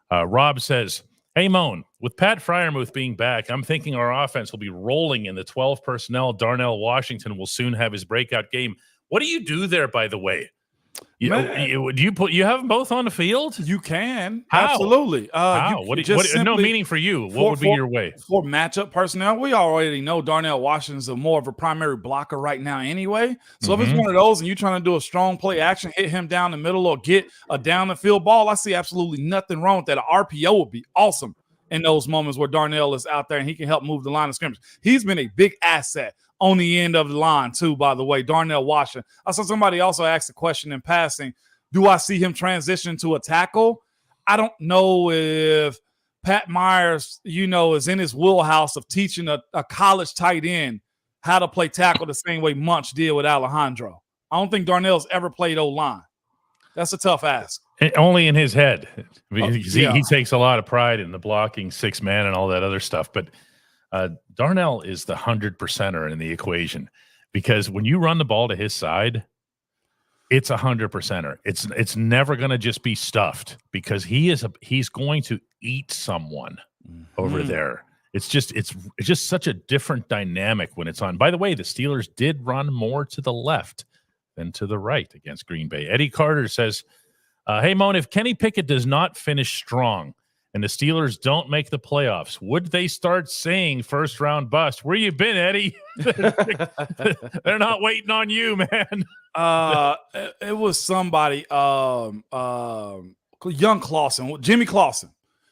Speaker 1: Rob says, Hey, Moan, with Pat Fryermuth being back, I'm thinking our offense will be rolling in the 12 personnel. Darnell Washington will soon have his breakout game. What do you do there, by the way? You have them both on the field?
Speaker 2: You can.
Speaker 1: How?
Speaker 2: Absolutely.
Speaker 1: How? No meaning for you. What would be your way?
Speaker 2: For matchup personnel, we already know Darnell Washington's more of a primary blocker right now anyway. So if it's one of those and you're trying to do a strong play action, hit him down the middle or get a down the field ball, I see absolutely nothing wrong with that. An RPO would be awesome in those moments where Darnell is out there and he can help move the line of scrimmage. He's been a big asset on the end of the line too, by the way, Darnell Washington. I saw somebody also ask a question in passing, do I see him transition to a tackle? I don't know if Pat Myers, is in his wheelhouse of teaching a college tight end how to play tackle the same way Munch did with Alejandro. I don't think Darnell's ever played O-line. That's a tough ask.
Speaker 1: Only in his head. He takes a lot of pride in the blocking 6-man and all that other stuff. But Darnell is the 100%er in the equation, because when you run the ball to his side, it's 100%er. It's never going to just be stuffed, because he's going to eat someone over there. It's just such a different dynamic when it's on. By the way, the Steelers did run more to the left than to the right against Green Bay. Eddie Carter says, hey, Moan, if Kenny Pickett does not finish strong and the Steelers don't make the playoffs, would they start saying first round bust? Where you been, Eddie? They're not waiting on you, man.
Speaker 2: It was somebody, young Clausen, Jimmy Clausen.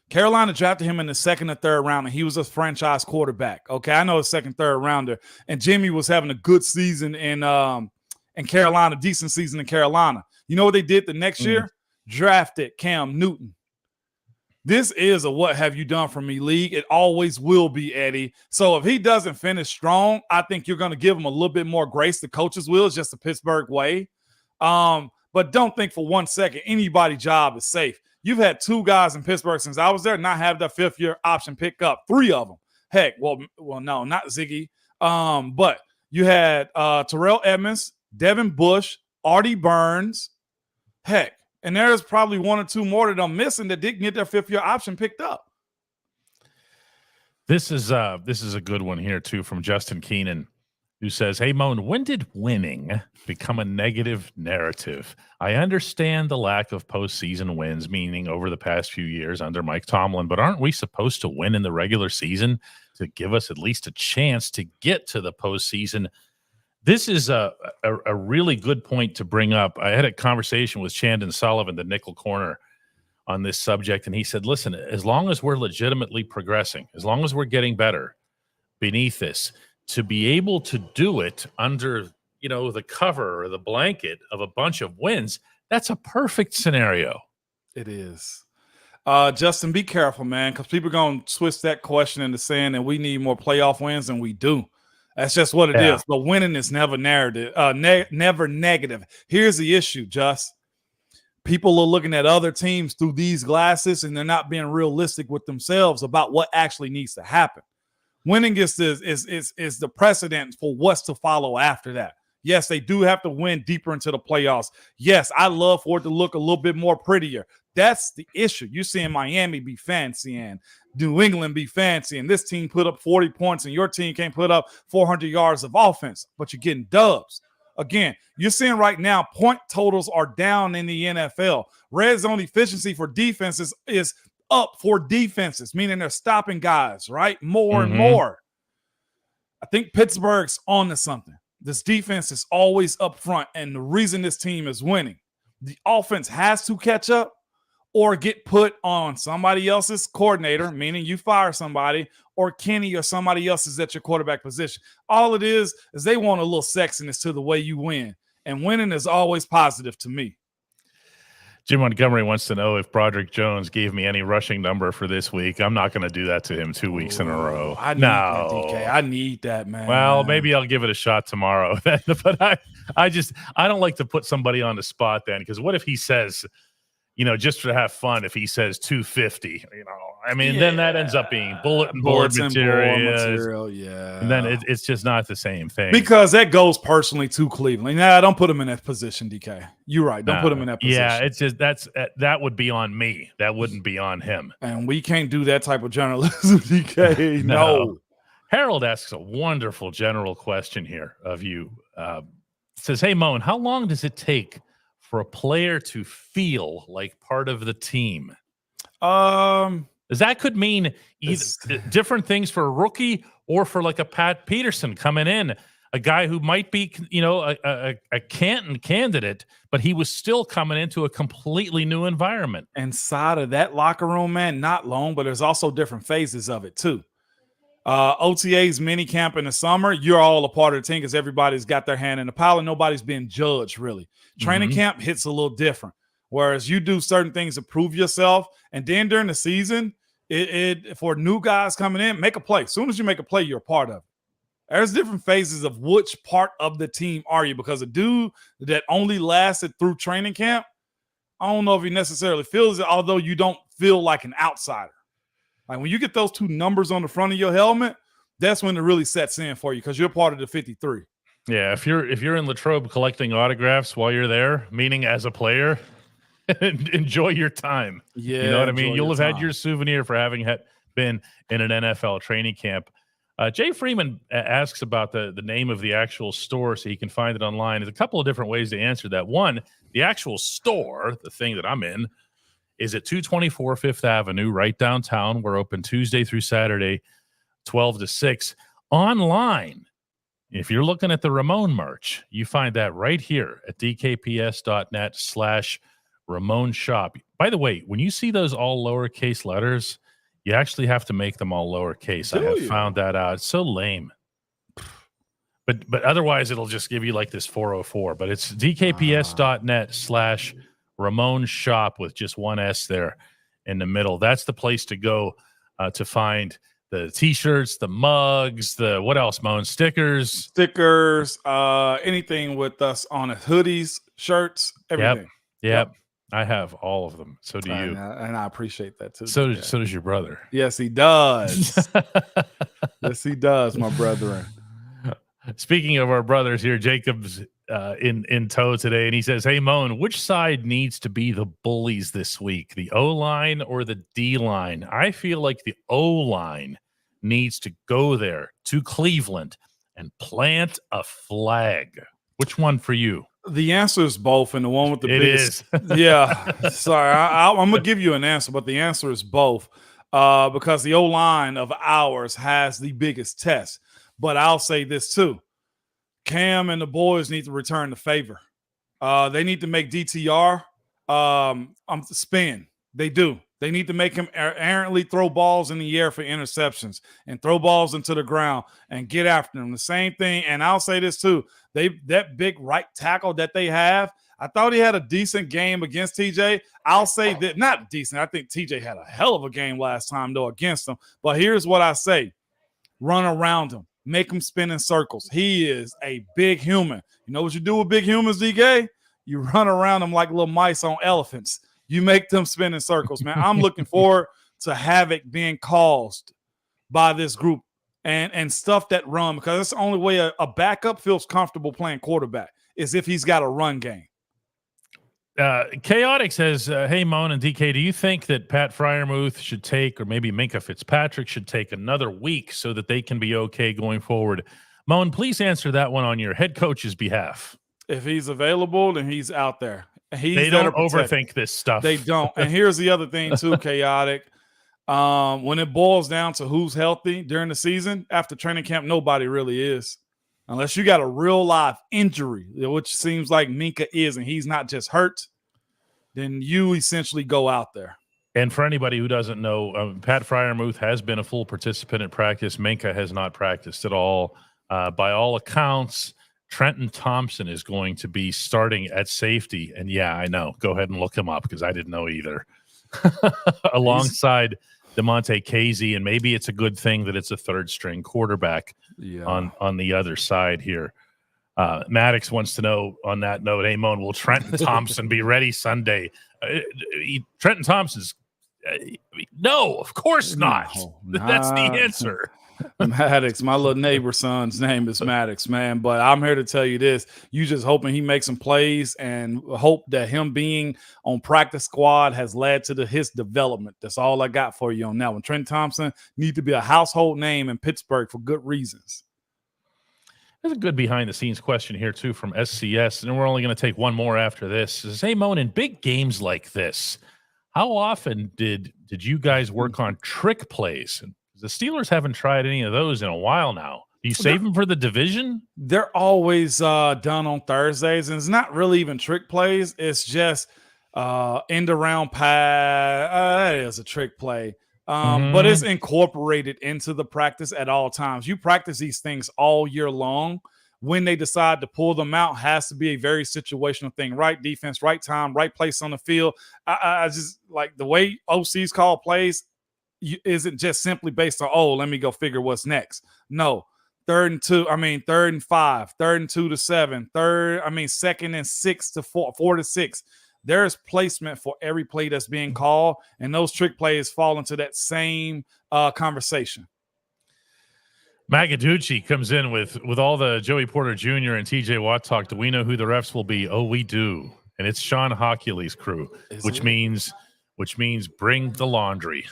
Speaker 2: Carolina drafted him in the second or third round, and he was a franchise quarterback. Okay, I know a second, third rounder, and Jimmy was having a good season in Carolina, decent season in Carolina. You know what they did the next year? Drafted Cam Newton. This is a what have you done for me league. It always will be, Eddie. So if he doesn't finish strong, I think you're going to give him a little bit more grace. The coaches will. It's just the Pittsburgh way. But don't think for 1 second anybody's job is safe. You've had 2 guys in Pittsburgh since I was there not have their 5th-year option pick up. 3 of them. Heck, well, no, not Ziggy. But you had Terrell Edmonds, Devin Bush, Artie Burns. Heck, and there's probably 1 or 2 more that I'm missing that didn't get their 5th-year option picked up.
Speaker 1: This is a good one here too from Justin Keenan, who says, hey, Moan, when did winning become a negative narrative? I understand the lack of postseason wins, meaning over the past few years under Mike Tomlin, but aren't we supposed to win in the regular season to give us at least a chance to get to the postseason? This is a really good point to bring up. I had a conversation with Chandon Sullivan, the nickel corner, on this subject, and he said, listen, as long as we're legitimately progressing, as long as we're getting better beneath this, to be able to do it under, the cover or the blanket of a bunch of wins, that's a perfect scenario.
Speaker 2: It is. Justin, be careful, man, because people are going to twist that question into saying that we need more playoff wins than we do. That's just what it is. But winning is never never negative. Here's the issue, Just. People are looking at other teams through these glasses, and they're not being realistic with themselves about what actually needs to happen. Winning is the precedent for what's to follow after that. Yes, they do have to win deeper into the playoffs. Yes, I love for it to look a little bit more prettier. That's the issue. You're seeing Miami be fancy and New England be fancy, and this team put up 40 points, and your team can't put up 400 yards of offense, but you're getting dubs. Again, you're seeing right now point totals are down in the NFL. Red zone efficiency for defenses is up for defenses, meaning they're stopping guys, right? More and more. I think Pittsburgh's on to something. This defense is always up front, and the reason this team is winning, the offense has to catch up or get put on somebody else's coordinator, meaning you fire somebody, or Kenny or somebody else is at your quarterback position. All it is they want a little sexiness to the way you win, and winning is always positive to me.
Speaker 1: Jim Montgomery wants to know if Broderick Jones gave me any rushing number for this week. I'm not going to do that to him 2 weeks in a row.
Speaker 2: I need that, DK. I need that, man.
Speaker 1: Well, maybe I'll give it a shot tomorrow. But I don't like to put somebody on the spot then, because what if he says, just to have fun, if he says 250, I mean, then that ends up being bulletin board material.
Speaker 2: Yeah.
Speaker 1: And then it's just not the same thing.
Speaker 2: Because that goes personally to Cleveland. Nah, don't put him in that position, DK. You're right. Don't put him in that position.
Speaker 1: Yeah, it's just that would be on me. That wouldn't be on him.
Speaker 2: And we can't do that type of journalism, DK. No.
Speaker 1: Harold asks a wonderful general question here of you. Says, hey, Moan, how long does it take for a player to feel like part of the team? That could mean either different things for a rookie or for like a Pat Peterson coming in, a guy who might be, a Canton candidate, but he was still coming into a completely new environment.
Speaker 2: Inside of that locker room, man, not long, but there's also different phases of it too. OTA's mini camp in the summer, you're all a part of the team because everybody's got their hand in the pile and nobody's being judged really. Training camp hits a little different. Whereas you do certain things to prove yourself. And then during the season, it for new guys coming in, make a play. As soon as you make a play, you're a part of it. There's different phases of which part of the team are you, because a dude that only lasted through training camp, I don't know if he necessarily feels it, although you don't feel like an outsider. Like when you get those two numbers on the front of your helmet, that's when it really sets in for you because you're part of the 53.
Speaker 1: Yeah, if you're in Latrobe collecting autographs while you're there, meaning as a player, enjoy your time.
Speaker 2: Yeah,
Speaker 1: you know what I mean? You'll have had your souvenir for having been in an NFL training camp. Jay Freeman asks about the name of the actual store so he can find it online. There's a couple of different ways to answer that. One, the actual store, the thing that I'm in, is at 224 Fifth Avenue, right downtown. We're open Tuesday through Saturday, 12 to 6. Online, if you're looking at the Ramon merch, you find that right here at dkps.net/Ramon shop. By the way, when you see those all lowercase letters, you actually have to make them all lowercase. I have found that out. It's so lame. But otherwise, it'll just give you like this 404. But it's dkps.net/Ramon shop with just one S there in the middle. That's the place to go to find the T-shirts, the mugs, what else, Moan? Stickers,
Speaker 2: anything with us on it, hoodies, shirts, everything.
Speaker 1: Yep. I have all of them. So do you.
Speaker 2: And I appreciate that too.
Speaker 1: So does your brother.
Speaker 2: Yes, he does. Yes, he does, my brethren.
Speaker 1: Speaking of our brothers here, Jacob's in tow today, and he says, hey, Moan, which side needs to be the bullies this week, the O-line or the D-line? I feel like the O-line needs to go there to Cleveland and plant a flag. Which one for you?
Speaker 2: The answer is both, and the one with the biggest.
Speaker 1: It is.
Speaker 2: Yeah. Sorry, I'm going to give you an answer, but the answer is both because the O-line of ours has the biggest test. But I'll say this too. Cam and the boys need to return the favor. They need to make DTR spin. They do. They need to make him errantly throw balls in the air for interceptions and throw balls into the ground and get after them. The same thing. And I'll say this too. That big right tackle that they have, I thought he had a decent game against TJ. I'll say that not decent. I think TJ had a hell of a game last time though against him. But here's what I say. Run around him. Make him spin in circles. He is a big human. You know what you do with big humans, DK? You run around them like little mice on elephants. You make them spin in circles, man. I'm looking forward to havoc being caused by this group and stuff that run, because that's the only way a backup feels comfortable playing quarterback is if he's got a run game.
Speaker 1: Chaotic says, hey, Moan and DK, do you think that Pat Freiermuth should take, or maybe Minka Fitzpatrick should take another week so that they can be okay going forward? Moan, please answer that one on your head coach's behalf.
Speaker 2: If he's available, then he's out there.
Speaker 1: They don't overthink this stuff.
Speaker 2: They don't. And here's the other thing too, Chaotic. When it boils down to who's healthy during the season, after training camp, nobody really is. Unless you got a real life injury, which seems like Minka is, and he's not just hurt, then you essentially go out there.
Speaker 1: And for anybody who doesn't know, Pat Freiermuth has been a full participant in practice. Minka has not practiced at all. By all accounts, Trenton Thompson is going to be starting at safety. And yeah, I know. Go ahead and look him up because I didn't know either. Alongside DeMonte Casey, and maybe it's a good thing that it's a third-string quarterback on the other side here. Maddox wants to know on that note, Amon, will Trenton Thompson be ready Sunday? Trenton Thompson's no, of course not.
Speaker 2: No,
Speaker 1: That's the answer.
Speaker 2: Maddox, my little neighbor son's name is Maddox, man. But I'm here to tell you this. You just hoping he makes some plays and hope that him being on practice squad has led to his development. That's all I got for you on that one. Trent Thompson needs to be a household name in Pittsburgh for good reasons.
Speaker 1: There's a good behind-the-scenes question here, too, from SCS, and we're only going to take one more after this. Says, hey, Moan, in big games like this, how often did you guys work on trick plays? The Steelers haven't tried any of those in a while now. Do you save them for the division?
Speaker 2: They're always done on Thursdays, and it's not really even trick plays. It's just end around pass. That is a trick play. But it's incorporated into the practice at all times. You practice these things all year long. When they decide to pull them out, has to be a very situational thing. Right defense, right time, right place on the field. I just like the way OCs call plays isn't just simply based on, oh, let me go figure what's next. No. 3rd and 2, 3rd and 5, 3rd and 2 to 7, 2nd and 6 to 4 to 6. There's placement for every play that's being called, and those trick plays fall into that same conversation.
Speaker 1: Magaducci comes in with all the Joey Porter Jr. and TJ Watt talk. Do we know who the refs will be? Oh, we do. And it's Sean Hockley's crew, which means bring the laundry.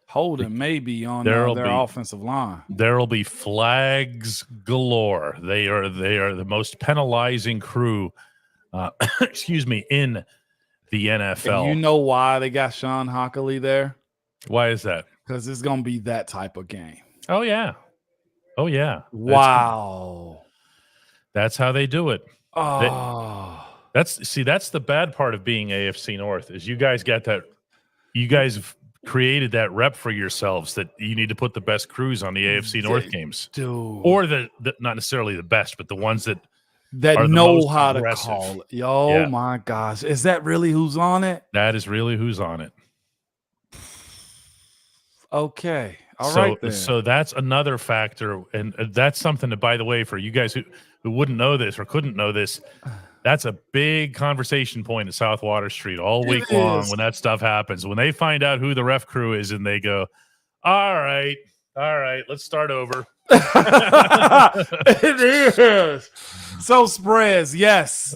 Speaker 2: Holding maybe on their offensive line.
Speaker 1: There'll be flags galore. They are the most penalizing crew, in the NFL.
Speaker 2: And you know why they got Sean Hockley there?
Speaker 1: Why is that?
Speaker 2: Because it's going to be that type of game.
Speaker 1: Oh, yeah.
Speaker 2: Wow.
Speaker 1: That's how they do it.
Speaker 2: Oh.
Speaker 1: That's the bad part of being AFC North is you guys got that. You guys have created that rep for yourselves that you need to put the best crews on the AFC North games.
Speaker 2: Dude.
Speaker 1: Or the not necessarily the best, but the ones that
Speaker 2: know how to call it. My gosh. Is that really who's on it?
Speaker 1: That is really who's on it.
Speaker 2: Okay. All right, then.
Speaker 1: So that's another factor. And that's something that, by the way, for you guys who wouldn't know this or couldn't know this, that's a big conversation point at South Water Street all week long when that stuff happens. When they find out who the ref crew is and they go, all right, let's start over.
Speaker 2: It is. So spreads, yes.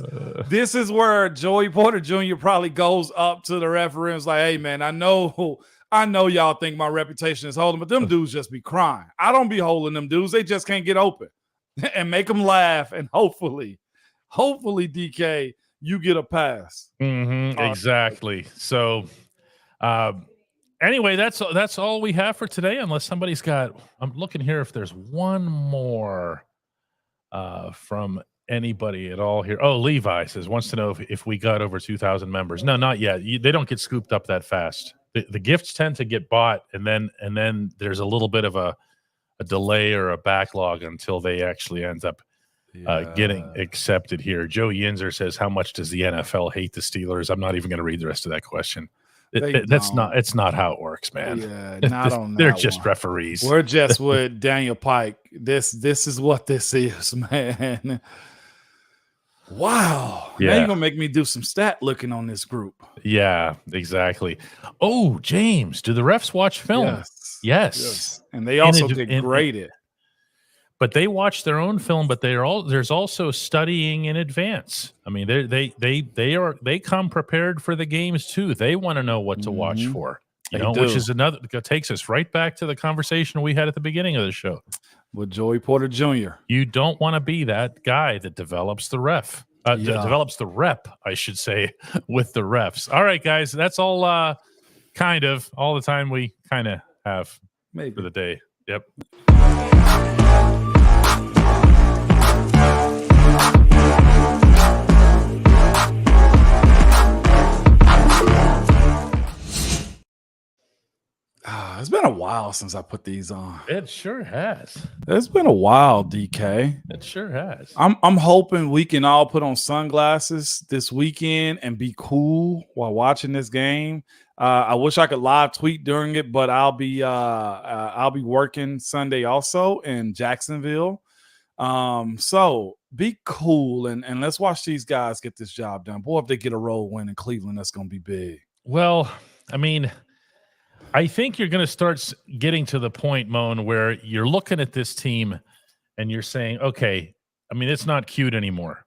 Speaker 2: This is where Joey Porter Jr. probably goes up to the referee and is like, hey, man, I know y'all think my reputation is holding, but them dudes just be crying. I don't be holding them dudes. They just can't get open. And make them laugh, and hopefully, DK, you get a pass.
Speaker 1: Exactly. So, anyway, that's all we have for today. Unless somebody's got, I'm looking here if there's one more from anybody at all here. Oh, Levi wants to know if we got over 2,000 members. No, not yet. They don't get scooped up that fast. The gifts tend to get bought, and then there's a little bit of a delay or a backlog until they actually end up getting accepted here. Joe Yinzer says, how much does the NFL hate the Steelers? I'm not even going to read the rest of that question. It's not how it works, man.
Speaker 2: Yeah, not on that.
Speaker 1: They're just referees.
Speaker 2: We're just with Daniel Pike. This is what this is, man. Wow.
Speaker 1: Yeah.
Speaker 2: Now you're going to make me do some stat looking on this group.
Speaker 1: Yeah, exactly. Oh, James, do the refs watch film? Yes.
Speaker 2: And they also get graded.
Speaker 1: But they watch their own film, but there's also studying in advance. I mean, they come prepared for the games too. They want to know what to watch for. Which is another takes us right back to the conversation we had at the beginning of the show
Speaker 2: with Joey Porter Jr.
Speaker 1: You don't want to be that guy that develops the develops the rep, I should say, with the refs. All right, guys, that's all kind of all the time we kind of have for the day. Yep.
Speaker 2: It's been a while since I put these on.
Speaker 1: It sure has.
Speaker 2: It's been a while, DK.
Speaker 1: It sure has.
Speaker 2: I'm hoping we can all put on sunglasses this weekend and be cool while watching this game. I wish I could live tweet during it, but I'll be working Sunday also in Jacksonville. So be cool and let's watch these guys get this job done. Boy, if they get a road win in Cleveland, that's going to be big.
Speaker 1: Well, I mean, I think you're going to start getting to the point, Moan, where you're looking at this team and you're saying, okay, I mean, it's not cute anymore.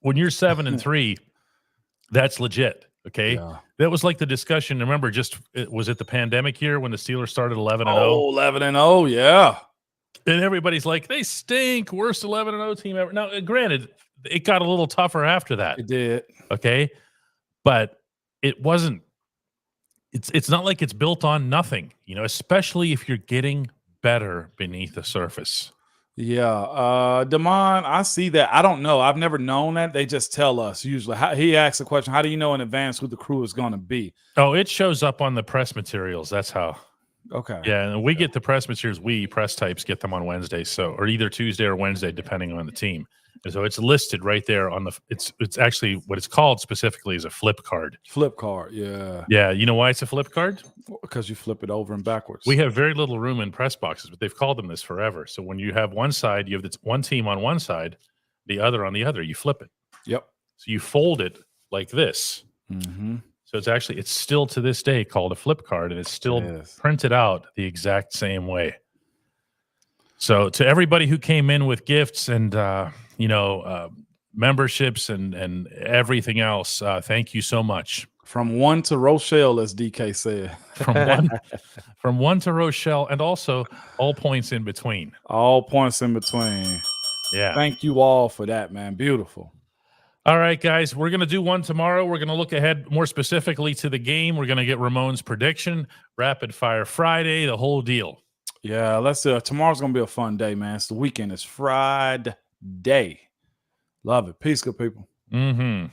Speaker 1: When you're 7-3, that's legit. Okay.
Speaker 2: Yeah.
Speaker 1: That was like the discussion. Remember, was it the pandemic year when the Steelers started 11-0?
Speaker 2: Oh, 11-0. Yeah.
Speaker 1: And everybody's like, they stink. Worst 11-0 team ever. Now, granted, it got a little tougher after that.
Speaker 2: It did.
Speaker 1: Okay. But it wasn't. It's not like it's built on nothing, especially if you're getting better beneath the surface.
Speaker 2: Yeah. Damon, I see that. I don't know. I've never known that. They just tell us usually. He asks a question, how do you know in advance who the crew is going to be?
Speaker 1: Oh, it shows up on the press materials. That's how.
Speaker 2: Okay.
Speaker 1: Yeah, and we get the press materials. We press types get them on Wednesday, or either Tuesday or Wednesday, depending on the team. And so it's listed right there on the. It's actually what it's called specifically is a flip card.
Speaker 2: Flip card, yeah.
Speaker 1: Yeah, you know why it's a flip card?
Speaker 2: Because you flip it over and backwards.
Speaker 1: We have very little room in press boxes, but they've called them this forever. So when you have one side, you have this one team on one side, the other on the other. You flip it.
Speaker 2: Yep.
Speaker 1: So you fold it like this.
Speaker 2: Mm-hmm.
Speaker 1: So it's still to this day called a flip card, and it's still printed out the exact same way. So to everybody who came in with gifts and memberships and everything else, thank you so much.
Speaker 2: From one to Rochelle, as DK said.
Speaker 1: From one to Rochelle, and also all points in between.
Speaker 2: All points in between.
Speaker 1: Yeah.
Speaker 2: Thank you all for that, man. Beautiful.
Speaker 1: All right, guys, we're going to do one tomorrow. We're going to look ahead more specifically to the game. We're going to get Ramon's prediction, Rapid Fire Friday, the whole deal.
Speaker 2: Yeah, let's tomorrow's going to be a fun day, man. It's the weekend. It's Friday. Love it. Peace, good people.
Speaker 1: Mm-hmm.